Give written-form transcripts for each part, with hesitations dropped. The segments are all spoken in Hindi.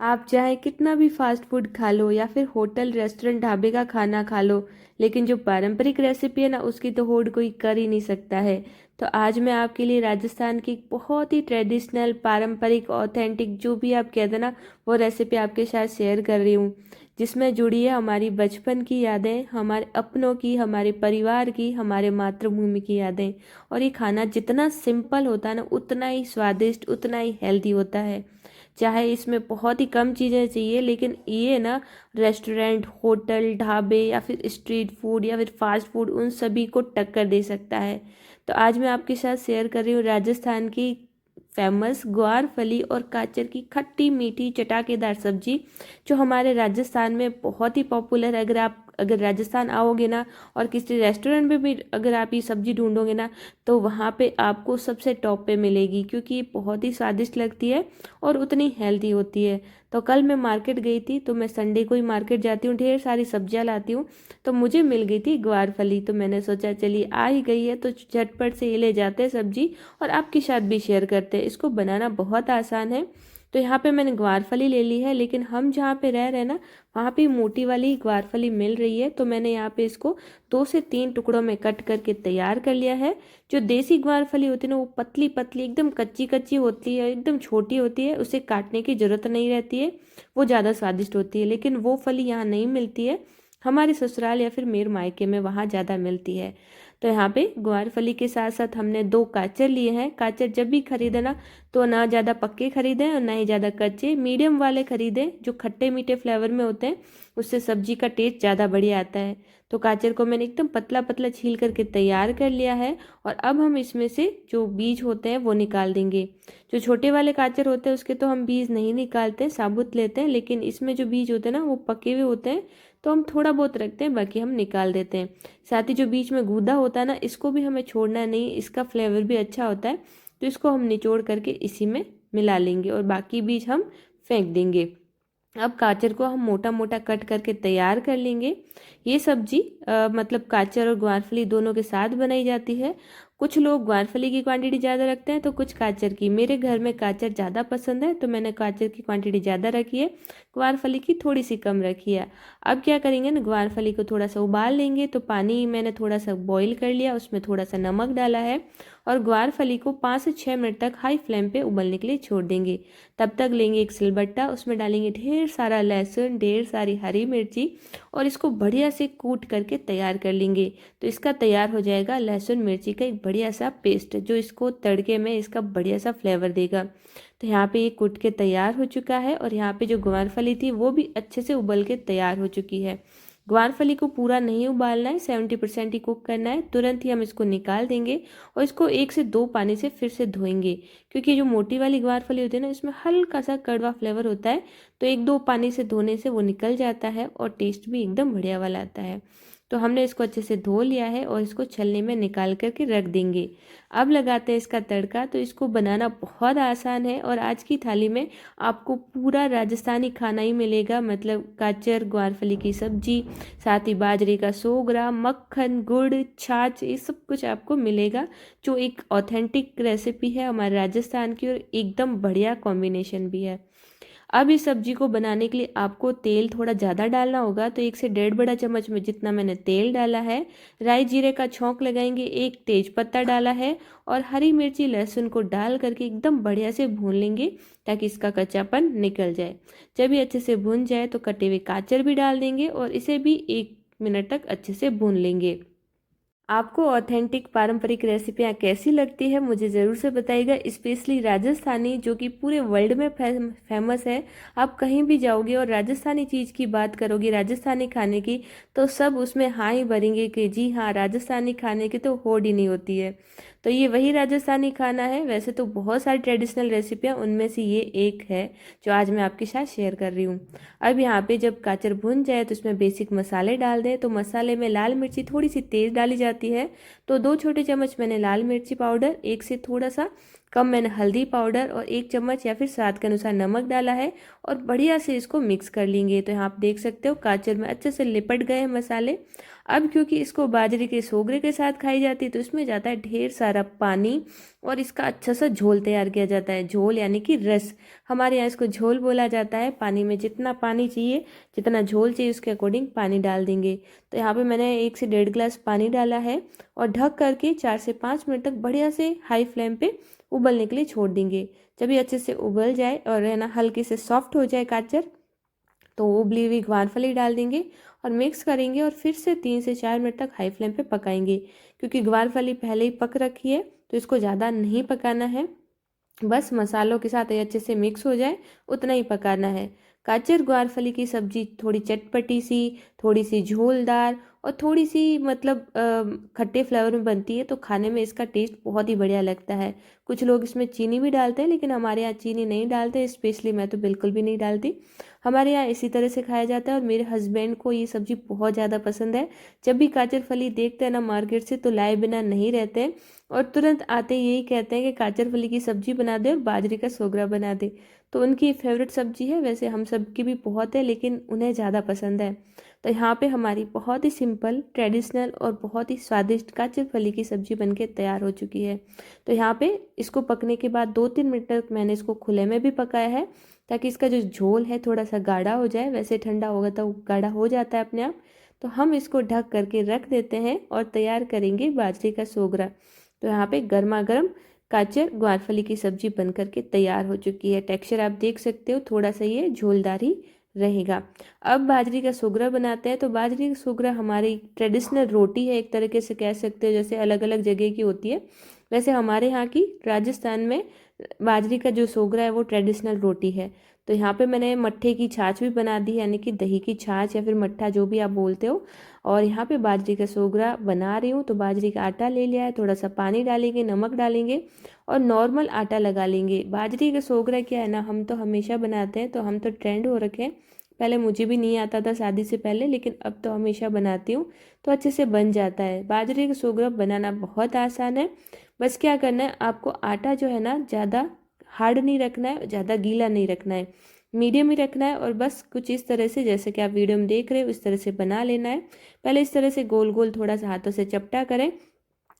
आप चाहे कितना भी फास्ट फूड खा लो या फिर होटल रेस्टोरेंट ढाबे का खाना खा लो, लेकिन जो पारंपरिक रेसिपी है ना उसकी तो होड़ कोई कर ही नहीं सकता है। तो आज मैं आपके लिए राजस्थान की एक बहुत ही ट्रेडिशनल पारंपरिक ऑथेंटिक जो भी आप कहते हैं ना वो रेसिपी आपके साथ शेयर कर रही हूँ, जिसमें जुड़ी है हमारी बचपन की यादें, हमारे अपनों की, हमारे परिवार की, हमारे मातृभूमि की यादें। और ये खाना जितना सिंपल होता है ना उतना ही स्वादिष्ट, उतना ही हेल्दी होता है। चाहे इसमें बहुत ही कम चीज़ें चाहिए, लेकिन ये ना रेस्टोरेंट, होटल, ढाबे या फिर स्ट्रीट फूड या फिर फास्ट फूड उन सभी को टक्कर दे सकता है। तो आज मैं आपके साथ शेयर कर रही हूँ राजस्थान की फेमस ग्वारफली और गाजर की खट्टी मीठी चटाकेदार सब्जी, जो हमारे राजस्थान में बहुत ही पॉपुलर है। अगर राजस्थान आओगे ना और किसी रेस्टोरेंट में भी अगर आप ये सब्जी ढूंढोगे ना तो वहाँ पे आपको सबसे टॉप पे मिलेगी, क्योंकि ये बहुत ही स्वादिष्ट लगती है और उतनी हेल्दी होती है। तो कल मैं मार्केट गई थी, तो मैं संडे को ही मार्केट जाती हूँ, ढेर सारी सब्जियाँ लाती हूँ। तो मुझे मिल गई थी ग्वारफली, तो मैंने सोचा चलिए आ ही गई है तो झटपट से ये ले जाते हैं सब्जी और आपके साथ भी शेयर करते हैं। इसको बनाना बहुत आसान है। तो यहाँ पे मैंने ग्वारफली ले ली है, लेकिन हम जहाँ पे रह रहे हैं ना वहाँ पे मोटी वाली ग्वारफली मिल रही है, तो मैंने यहाँ पे इसको 2 से 3 टुकड़ों में कट करके तैयार कर लिया है। जो देसी ग्वारफली होती है ना वो पतली पतली एकदम कच्ची कच्ची होती है, एकदम छोटी होती है, उसे काटने की ज़रूरत नहीं रहती है, वो ज़्यादा स्वादिष्ट होती है। लेकिन वो फली यहाँ नहीं मिलती है, हमारे ससुराल या फिर मेरे मायके में वहाँ ज़्यादा मिलती है। तो यहाँ पे ग्वारफली के साथ साथ हमने 2 गाजर लिए हैं। गाजर जब भी खरीदे ना तो ना ज़्यादा पक्के खरीदें और ना ही ज़्यादा कच्चे, मीडियम वाले खरीदें जो खट्टे मीठे फ्लेवर में होते हैं, उससे सब्जी का टेस्ट ज़्यादा बढ़िया आता है। तो गाजर को मैंने एकदम पतला पतला छील करके तैयार कर लिया है। और अब हम इसमें से जो बीज होते हैं वो निकाल देंगे। जो छोटे वाले गाजर होते हैं उसके तो हम बीज नहीं निकालते, साबुत लेते हैं, लेकिन इसमें जो बीज होते हैं ना वो पके हुए होते हैं, तो हम थोड़ा बहुत रखते हैं, बाकी हम निकाल देते हैं। साथ ही जो बीच में गूदा होता है ना इसको भी हमें छोड़ना नहीं, इसका फ्लेवर भी अच्छा होता है। तो इसको हम निचोड़ करके इसी में मिला लेंगे और बाकी बीज हम फेंक देंगे। अब गाजर को हम मोटा मोटा कट करके तैयार कर लेंगे। ये सब्जी मतलब गाजर और ग्वारफली दोनों के साथ बनाई जाती है। कुछ लोग ग्वारफली की क्वांटिटी ज़्यादा रखते हैं तो कुछ गाजर की। मेरे घर में गाजर ज़्यादा पसंद है तो मैंने गाजर की क्वांटिटी ज़्यादा रखी है, ग्वारफली की थोड़ी सी कम रखी है। अब क्या करेंगे ना, ग्वारफली को थोड़ा सा उबाल लेंगे। तो पानी मैंने थोड़ा सा बॉईल कर लिया, उसमें थोड़ा सा नमक डाला है और ग्वारफली को 5 से 6 मिनट तक हाई फ्लेम पे उबलने के लिए छोड़ देंगे। तब तक लेंगे एक सिलबट्टा, उसमें डालेंगे ढेर सारा लहसुन, ढेर सारी हरी मिर्ची और इसको बढ़िया से कूट करके तैयार कर लेंगे। तो इसका तैयार हो जाएगा लहसुन मिर्ची का एक बढ़िया सा पेस्ट, जो इसको तड़के में इसका बढ़िया सा फ्लेवर देगा। तो यहाँ पे ये कूट के तैयार हो चुका है और यहाँ पे जो ग्वारफली थी वो भी अच्छे से उबल के तैयार हो चुकी है। ग्वारफली को पूरा नहीं उबालना है, 70% ही कुक करना है। तुरंत ही हम इसको निकाल देंगे और इसको 1 से 2 पानी से फिर से धोएंगे, क्योंकि जो मोटी वाली ग्वारफली होती है ना इसमें हल्का सा कड़वा फ्लेवर होता है। तो 1-2 पानी से धोने से वो निकल जाता है और टेस्ट भी एकदम बढ़िया वाला आता है। तो हमने इसको अच्छे से धो लिया है और इसको छलनी में निकाल करके रख देंगे। अब लगाते हैं इसका तड़का। तो इसको बनाना बहुत आसान है और आज की थाली में आपको पूरा राजस्थानी खाना ही मिलेगा, मतलब गाजर ग्वारफली की सब्जी, साथ ही बाजरे का 100 ग्राम, मक्खन, गुड़, छाछ, ये सब कुछ आपको मिलेगा, जो एक ऑथेंटिक रेसिपी है हमारे राजस्थान की और एकदम बढ़िया कॉम्बिनेशन भी है। अब इस सब्जी को बनाने के लिए आपको तेल थोड़ा ज़्यादा डालना होगा, तो 1 से 1.5 बड़ा चम्मच में जितना मैंने तेल डाला है। राई जीरे का छौंक लगाएंगे, एक तेज पत्ता डाला है और हरी मिर्ची लहसुन को डाल करके एकदम बढ़िया से भून लेंगे ताकि इसका कच्चापन निकल जाए। जब ये अच्छे से भून जाए तो कटे हुए गाजर भी डाल देंगे और इसे भी 1 मिनट तक अच्छे से भून लेंगे। आपको ऑथेंटिक पारंपरिक रेसिपियाँ कैसी लगती है मुझे ज़रूर से बताइएगा, स्पेशली राजस्थानी जो कि पूरे वर्ल्ड में फेमस है। आप कहीं भी जाओगे और राजस्थानी चीज़ की बात करोगे, राजस्थानी खाने की, तो सब उसमें हाँ ही भरेंगे कि जी हाँ, राजस्थानी खाने की तो होड़ ही नहीं होती है। तो ये वही राजस्थानी खाना है। वैसे तो बहुत सारी ट्रेडिशनल रेसिपियाँ, उनमें से ये एक है जो आज मैं आपके साथ शेयर कर रही हूँ। अब यहाँ पे जब गाजर भुन जाए तो इसमें बेसिक मसाले डाल दें। तो मसाले में लाल मिर्ची थोड़ी सी तेज़ डाली जाती है, तो 2 छोटे चम्मच मैंने लाल मिर्ची पाउडर, एक से थोड़ा सा कम मैंने हल्दी पाउडर और 1 चम्मच या फिर स्वाद के अनुसार नमक डाला है और बढ़िया से इसको मिक्स कर लेंगे। तो यहाँ आप देख सकते हो गाजर में अच्छे से लिपट गए हैं मसाले। अब क्योंकि इसको बाजरे के सोगरे के साथ खाई जाती है तो इसमें जाता है ढेर सारा पानी और इसका अच्छा सा झोल तैयार किया जाता है। झोल यानी कि रस, हमारे यहाँ इसको झोल बोला जाता है। पानी में जितना पानी चाहिए, जितना झोल चाहिए उसके अकॉर्डिंग पानी डाल देंगे। तो यहाँ पे मैंने 1 से 1.5 गिलास पानी डाला है और ढक करके 4 से 5 मिनट तक बढ़िया से हाई फ्लेम पे उबलने के लिए छोड़ देंगे। जब ये अच्छे से उबल जाए और है ना हल्के से सॉफ्ट हो जाए गाजर, तो उबली हुई ग्वारफली डाल देंगे और मिक्स करेंगे और फिर से 3 से 4 मिनट तक हाई फ्लेम पे पकाएंगे। क्योंकि ग्वारफली पहले ही पक रखी है तो इसको ज़्यादा नहीं पकाना है, बस मसालों के साथ ये अच्छे से मिक्स हो जाए उतना ही पकाना है। गाजर ग्वारफली की सब्जी थोड़ी चटपटी सी, थोड़ी सी झोलदार और थोड़ी सी मतलब खट्टे फ्लेवर में बनती है तो खाने में इसका टेस्ट बहुत ही बढ़िया लगता है। कुछ लोग इसमें चीनी भी डालते हैं लेकिन हमारे यहाँ चीनी नहीं डालते, स्पेशली मैं तो बिल्कुल भी नहीं डालती। हमारे यहाँ इसी तरह से खाया जाता है और मेरे हस्बैंड को ये सब्जी बहुत ज़्यादा पसंद है। जब भी गाजर फली देखते हैं ना मार्केट से तो लाए बिना नहीं रहते हैं और तुरंत आते ही यही कहते हैं कि गाजर फली की सब्जी बना दे और बाजरे का सोगरा बना दे। तो उनकी फेवरेट सब्जी है, वैसे हम सब की भी बहुत है लेकिन उन्हें ज़्यादा पसंद है। तो यहाँ पे हमारी बहुत ही सिंपल, ट्रेडिशनल और बहुत ही स्वादिष्ट गाजर फली की सब्जी बनके तैयार हो चुकी है। तो यहाँ पे इसको पकने के बाद 2-3 मिनट तक मैंने इसको खुले में भी पकाया है ताकि इसका जो झोल है थोड़ा सा गाढ़ा हो जाए। वैसे ठंडा होगा तो गाढ़ा हो जाता है अपने आप। तो हम इसको ढक करके रख देते हैं और तैयार करेंगे बाजरे का सोगरा। तो यहाँ पे गर्मा गर्म गाजर ग्वारफली की सब्जी बन करके तैयार हो चुकी है। टेक्सचर आप देख सकते हो, थोड़ा सा ये झोलदार ही रहेगा। अब बाजरे का सोगरा बनाते हैं। तो बाजरे का सोगरा हमारी ट्रेडिशनल रोटी है, एक तरीके से कह सकते हो, जैसे अलग अलग जगह की होती है वैसे हमारे यहाँ की राजस्थान में बाजरे का जो सोगरा है वो ट्रेडिशनल रोटी है। तो यहाँ पे मैंने मट्ठे की छाछ भी बना दी, यानी कि दही की छाछ या फिर मट्ठा जो भी आप बोलते हो। और यहाँ पे बाजरे का सोगरा बना रही हूँ। तो बाजरे का आटा ले लिया है, थोड़ा सा पानी डालेंगे, नमक डालेंगे और नॉर्मल आटा लगा लेंगे। बाजरे का सोगरा क्या है ना, हम तो हमेशा बनाते हैं तो हम तो ट्रेंड हो रखे हैं। पहले मुझे भी नहीं आता था शादी से पहले, लेकिन अब तो हमेशा बनाती हूँ तो अच्छे से बन जाता है। बाजरे का सोगरा बनाना बहुत आसान है। बस क्या करना है, आपको आटा जो है ना ज़्यादा हार्ड नहीं रखना है, ज़्यादा गीला नहीं रखना है, मीडियम ही रखना है। और बस कुछ इस तरह से, जैसे कि आप वीडियो में देख रहे हो, इस तरह से बना लेना है। पहले इस तरह से गोल गोल थोड़ा सा हाथों से चपटा करें।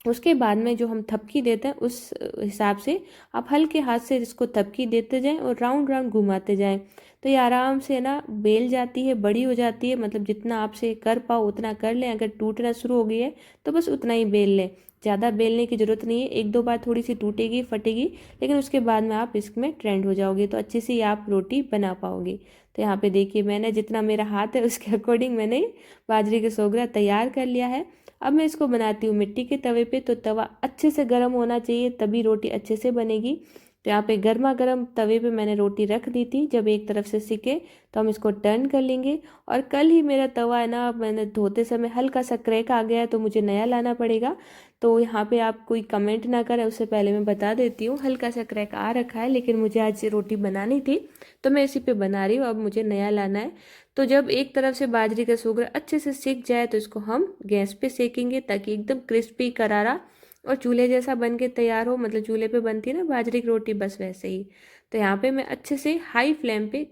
उसके बाद में जो हम थपकी देते हैं उस हिसाब से आप हल्के हाथ से इसको थपकी देते जाएं और राउंड राउंड घुमाते जाएं। तो ये आराम से ना बेल जाती है, बड़ी हो जाती है। मतलब जितना आपसे कर पाओ उतना कर लें। अगर टूटना शुरू हो गई है तो बस उतना ही बेल लें, ज़्यादा बेलने की ज़रूरत नहीं है। 1-2 बार थोड़ी सी टूटेगी, फटेगी, लेकिन उसके बाद में आप इसमें ट्रेंड हो जाओगे तो अच्छे से आप रोटी बना पाओगे। तो यहाँ पे देखिए मैंने जितना मेरा हाथ है उसके अकॉर्डिंग मैंने बाजरे का सोगरा तैयार कर लिया है। अब मैं इसको बनाती हूँ मिट्टी के तवे पे। तो तवा अच्छे से गर्म होना चाहिए तभी रोटी अच्छे से बनेगी। तो यहाँ पे गर्मा गर्म तवे पे मैंने रोटी रख दी थी। जब एक तरफ से सिके तो हम इसको टर्न कर लेंगे। और कल ही मेरा तवा है ना, मैंने धोते समय हल्का सा क्रैक आ गया है तो मुझे नया लाना पड़ेगा। तो यहाँ पे आप कोई कमेंट ना करें उससे पहले मैं बता देती हूँ, हल्का सा क्रैक आ रखा है, लेकिन मुझे आज रोटी बनानी थी तो मैं इसी पे बना रही हूँ। अब मुझे नया लाना है। तो जब एक तरफ से बाजरे का सोगरा अच्छे से सिक जाए तो इसको हम गैस पे सेकेंगे ताकि एकदम क्रिस्पी करारा और चूल्हे जैसा बन के तैयार हो। मतलब चूल्हे पे बनती है ना बाजरे की रोटी, बस वैसे ही। तो यहाँ पे मैं अच्छे से हाई फ्लेम पे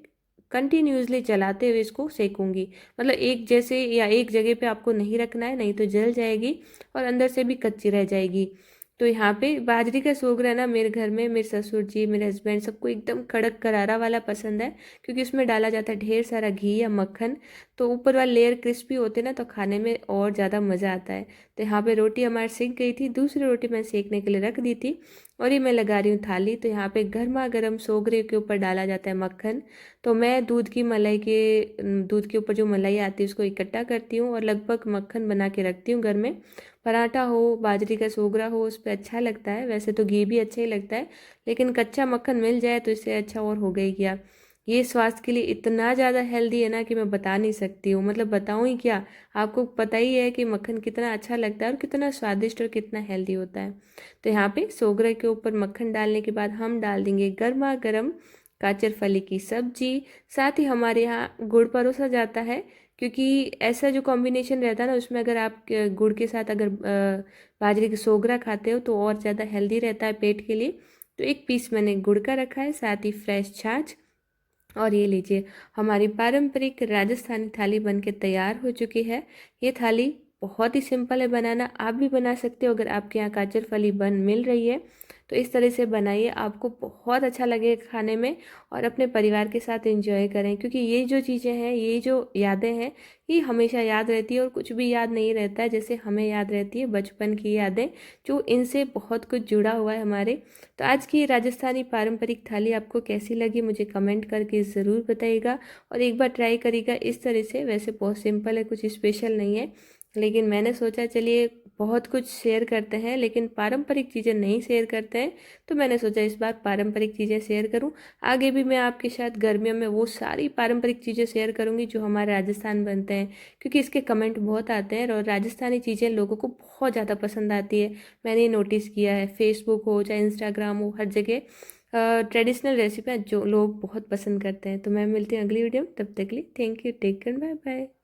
कंटिन्यूसली चलाते हुए इसको सेकूंगी। मतलब एक जैसे या एक जगह पे आपको नहीं रखना है, नहीं तो जल जाएगी और अंदर से भी कच्ची रह जाएगी। तो यहाँ पे बाजरे का सोगरा ना मेरे घर में मेरे ससुर जी, मेरे हस्बैंड, सबको एकदम कड़क करारा वाला पसंद है। क्योंकि उसमें डाला जाता है ढेर सारा घी या मक्खन, तो ऊपर वाला लेयर क्रिस्पी होते ना तो खाने में और ज़्यादा मज़ा आता है। तो यहाँ पे रोटी हमारी सिक गई थी, दूसरी रोटी मैं सेकने के लिए रख दी थी और ये मैं लगा रही हूँ थाली। तो यहाँ पे गर्मा गर्म सोगरे के ऊपर डाला जाता है मक्खन। तो मैं दूध के ऊपर जो मलाई आती है उसको इकट्ठा करती हूँ और लगभग मक्खन बना के रखती हूँ घर में। पराठा हो, बाजरे का सोगरा हो, उस पर अच्छा लगता है। वैसे तो घी भी अच्छा ही लगता है, लेकिन कच्चा मक्खन मिल जाए तो इससे अच्छा और हो गई क्या। ये स्वास्थ्य के लिए इतना ज़्यादा हेल्दी है ना कि मैं बता नहीं सकती हूँ। मतलब बताऊँ ही क्या, आपको पता ही है कि मक्खन कितना अच्छा लगता है और कितना स्वादिष्ट और कितना हेल्दी होता है। तो यहाँ पे सोगरे के ऊपर मक्खन डालने के बाद हम डाल देंगे गर्मा गर्म गाजर फली की सब्जी। साथ ही हमारे यहाँ गुड़ परोसा जाता है, क्योंकि ऐसा जो कॉम्बिनेशन रहता है ना उसमें अगर आप गुड़ के साथ अगर बाजरे की सोगरा खाते हो तो और ज़्यादा हेल्दी रहता है पेट के लिए। तो एक पीस मैंने गुड़ का रखा है, साथ ही फ्रेश छाछ। और ये लीजिए, हमारी पारंपरिक राजस्थानी थाली बनके तैयार हो चुकी है। ये थाली बहुत ही सिंपल है बनाना, आप भी बना सकते हो। अगर आपके यहाँ गाजर फली बन मिल रही है तो इस तरह से बनाइए, आपको बहुत अच्छा लगेगा खाने में। और अपने परिवार के साथ एंजॉय करें, क्योंकि ये जो चीज़ें हैं, ये जो यादें हैं, ये हमेशा याद रहती है। और कुछ भी याद नहीं रहता है, जैसे हमें याद रहती है बचपन की यादें, जो इनसे बहुत कुछ जुड़ा हुआ है हमारे। तो आज की राजस्थानी पारंपरिक थाली आपको कैसी लगी मुझे कमेंट करके ज़रूर बताइएगा, और एक बार ट्राई करिएगा इस तरह से। वैसे बहुत सिंपल है, कुछ स्पेशल नहीं है, लेकिन मैंने सोचा चलिए बहुत कुछ शेयर करते हैं लेकिन पारंपरिक चीज़ें नहीं शेयर करते हैं, तो मैंने सोचा इस बार पारंपरिक चीज़ें शेयर करूं। आगे भी मैं आपके साथ गर्मियों में वो सारी पारंपरिक चीज़ें शेयर करूंगी जो हमारे राजस्थान बनते हैं, क्योंकि इसके कमेंट बहुत आते हैं और राजस्थानी चीज़ें लोगों को बहुत ज़्यादा पसंद आती है। मैंने ये नोटिस किया है, फेसबुक हो चाहे इंस्टाग्राम हो, हर जगह ट्रेडिशनल रेसिपी जो लोग बहुत पसंद करते हैं। तो मैं मिलती हूँ अगली वीडियो में, तब तक के लिए thank you, take care, bye bye.